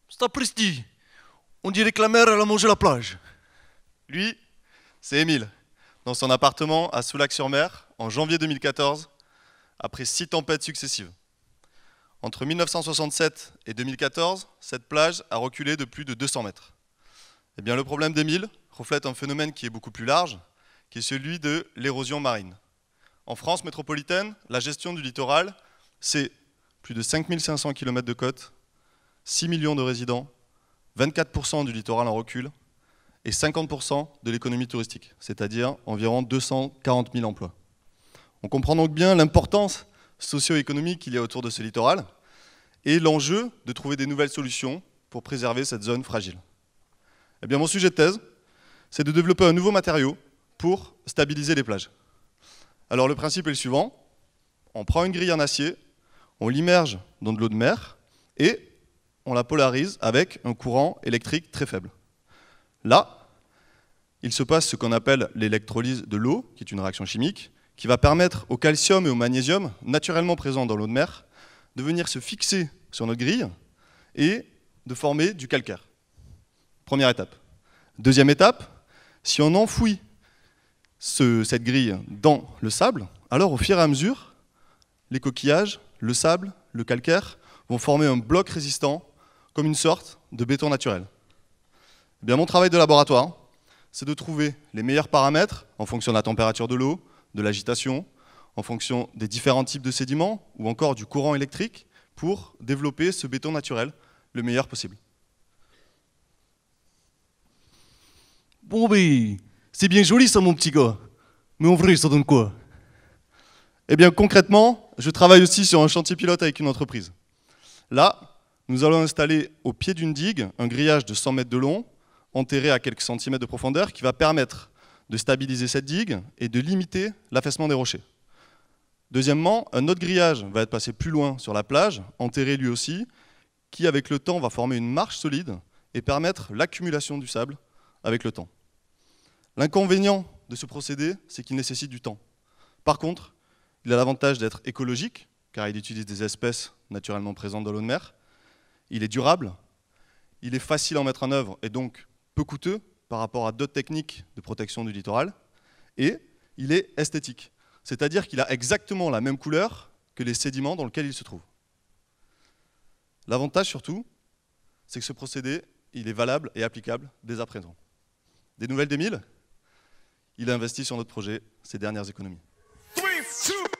Sapristi, on dirait que la mer elle a mangé la plage. Lui, c'est Émile, dans son appartement à Soulac-sur-Mer, en janvier 2014, après 6 tempêtes successives. Entre 1967 et 2014, cette plage a reculé de plus de 200 mètres. Eh bien, le problème d'Émile reflète un phénomène qui est beaucoup plus large, qui est celui de l'érosion marine. En France métropolitaine, la gestion du littoral, c'est plus de 5500 km de côte, 6 millions de résidents, 24% du littoral en recul et 50% de l'économie touristique, c'est-à-dire environ 240 000 emplois. On comprend donc bien l'importance socio-économique qu'il y a autour de ce littoral et l'enjeu de trouver des nouvelles solutions pour préserver cette zone fragile. Eh bien, mon sujet de thèse, c'est de développer un nouveau matériau pour stabiliser les plages. Alors le principe est le suivant, on prend une grille en acier, on l'immerge dans de l'eau de mer et on la polarise avec un courant électrique très faible. Là, il se passe ce qu'on appelle l'électrolyse de l'eau, qui est une réaction chimique, qui va permettre au calcium et au magnésium, naturellement présents dans l'eau de mer, de venir se fixer sur notre grille et de former du calcaire. Première étape. Deuxième étape, si on enfouit cette grille dans le sable, alors au fur et à mesure, les coquillages, le sable, le calcaire vont former un bloc résistant comme une sorte de béton naturel. Eh bien, mon travail de laboratoire, c'est de trouver les meilleurs paramètres en fonction de la température de l'eau, de l'agitation, en fonction des différents types de sédiments ou encore du courant électrique pour développer ce béton naturel le meilleur possible. Bon ben, c'est bien joli ça mon petit gars. Mais en vrai, ça donne quoi? Eh bien concrètement, je travaille aussi sur un chantier pilote avec une entreprise. Là, nous allons installer au pied d'une digue un grillage de 100 mètres de long, enterré à quelques centimètres de profondeur, qui va permettre de stabiliser cette digue et de limiter l'affaissement des rochers. Deuxièmement, un autre grillage va être passé plus loin sur la plage, enterré lui aussi, qui avec le temps va former une marche solide et permettre l'accumulation du sable avec le temps. L'inconvénient de ce procédé, c'est qu'il nécessite du temps. Par contre, il a l'avantage d'être écologique, car il utilise des espèces naturellement présentes dans l'eau de mer. Il est durable, il est facile à mettre en œuvre et donc peu coûteux par rapport à d'autres techniques de protection du littoral. Et il est esthétique, c'est-à-dire qu'il a exactement la même couleur que les sédiments dans lesquels il se trouve. L'avantage surtout, c'est que ce procédé, il est valable et applicable dès à présent. Des nouvelles d'Émile? Il a investi sur notre projet ses dernières économies. 3, 2,